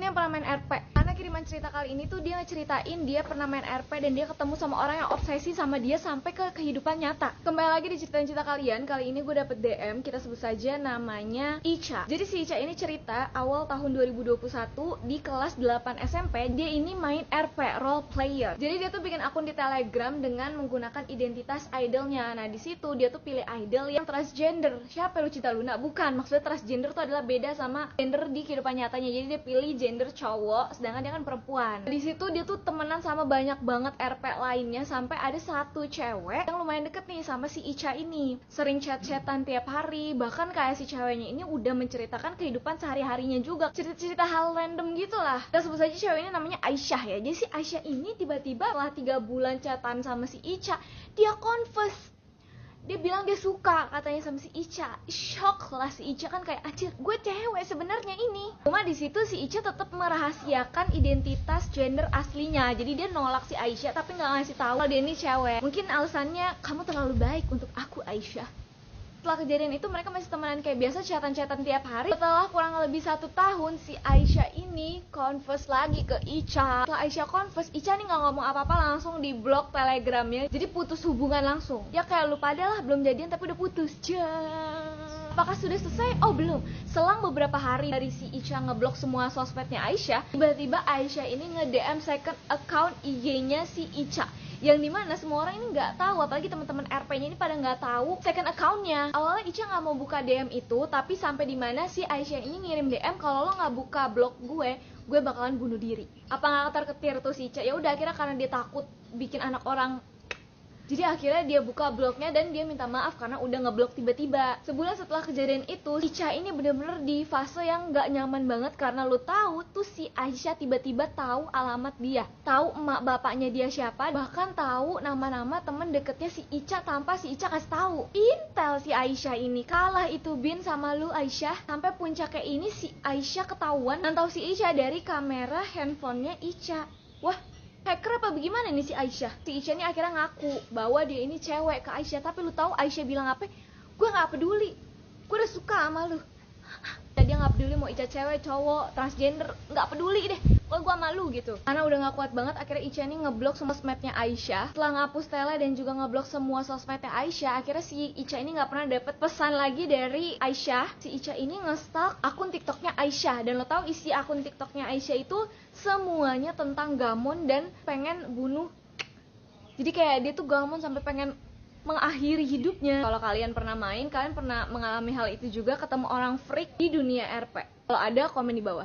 yang pernah main RP. Karena kiriman cerita kali ini tuh dia ngeceritain dia pernah main RP dan dia ketemu sama orang yang obsesi sama dia sampai ke kehidupan nyata. Kembali lagi di cerita kalian. Kali ini gue dapet DM, kita sebut saja namanya Ica. Jadi si Ica ini cerita awal tahun 2021 di kelas 8 SMP dia ini main RP, role player. Jadi dia tuh bikin akun di Telegram dengan menggunakan identitas idolnya. Nah di situ dia tuh pilih idol yang transgender. Siapa Lucita Luna? Bukan, maksudnya transgender tuh adalah beda sama gender di kehidupan nyatanya. Jadi dia pilih gender cowok, sedangkan dia kan perempuan. Di situ dia tuh temenan sama banyak banget RP lainnya sampai ada satu cewek yang lumayan deket nih sama si Ica ini. Sering chat-chatan tiap hari, bahkan kayak si ceweknya ini udah menceritakan kehidupan sehari-harinya juga. Cerita-cerita hal random gitu lah. Kita sebut saja cewek ini namanya Aisyah ya. Jadi si Aisyah ini tiba-tiba setelah 3 bulan chatan sama si Ica, dia confess. Dia bilang dia suka katanya sama si Ica. Shock lah si Ica kan kayak anjir, gue cewek sebenarnya ini. Cuma di situ si Ica tetap merahasiakan identitas gender aslinya. Jadi dia nolak si Aisyah tapi nggak ngasih tahu kalau dia ini cewek. Mungkin alasannya kamu terlalu baik untuk aku Aisyah. Setelah kejadian itu mereka masih temenan kayak biasa, chatan-chatan tiap hari. Setelah kurang lebih 1 tahun si Aisyah ini confess lagi ke Ica. Setelah Aisyah confess, Ica nih gak ngomong apa-apa, langsung di blok Telegramnya. Jadi putus hubungan langsung. Ya kayak lu pada lah belum jadian tapi udah putus. Apakah sudah selesai? Oh belum. Selang beberapa hari dari si Ica ngeblok semua sosmednya Aisyah, tiba-tiba Aisyah ini nge-DM second account IG-nya si Ica, yang dimana semua orang ini nggak tahu, apalagi teman-teman RP-nya ini pada nggak tahu second account-nya. Awalnya Ica nggak mau buka DM itu, tapi sampai dimana si Aisyah ini ngirim DM kalau lo nggak buka blog gue bakalan bunuh diri. Apa nggak ketar-ketir tuh si Ica? Ya udah akhirnya karena dia takut bikin anak orang. Jadi akhirnya dia buka blognya dan dia minta maaf karena udah ngeblok tiba-tiba. Sebulan setelah kejadian itu, Ica ini bener-bener di fase yang gak nyaman banget. Karena lu tahu tuh si Aisyah tiba-tiba tahu alamat dia, tahu emak bapaknya dia siapa, bahkan tahu nama-nama temen deketnya si Ica tanpa si Ica kasih tahu. Intel si Aisyah ini. Kalah itu Bin sama lu Aisyah. Sampai puncaknya ini si Aisyah ketahuan nantau si Ica dari kamera handphonenya Ica. Wah, hacker apa bagaimana nih si Aisyah? Si Ica ini akhirnya ngaku bahwa dia ini cewek ke Aisyah. Tapi lu tahu Aisyah bilang apa? Gue gak peduli, gue udah suka sama lu. Dia gak peduli mau Ica cewek, cowok, transgender, gak peduli deh, kalau gue sama lu gitu. Karena udah gak kuat banget, akhirnya Ica ini ngeblok semua sosmednya Aisyah. Setelah ngapus tele dan juga ngeblok semua sosmednya Aisyah, akhirnya si Ica ini gak pernah dapet pesan lagi dari Aisyah. Si Ica ini nge-stalk akun TikToknya Aisyah. Dan lo tau isi akun TikToknya Aisyah itu semuanya tentang gamon dan pengen bunuh. Jadi kayak dia tuh gamon sampai pengen mengakhiri hidupnya. Kalau kalian pernah main, kalian pernah mengalami hal itu juga, ketemu orang freak di dunia RP? Kalau ada, komen di bawah.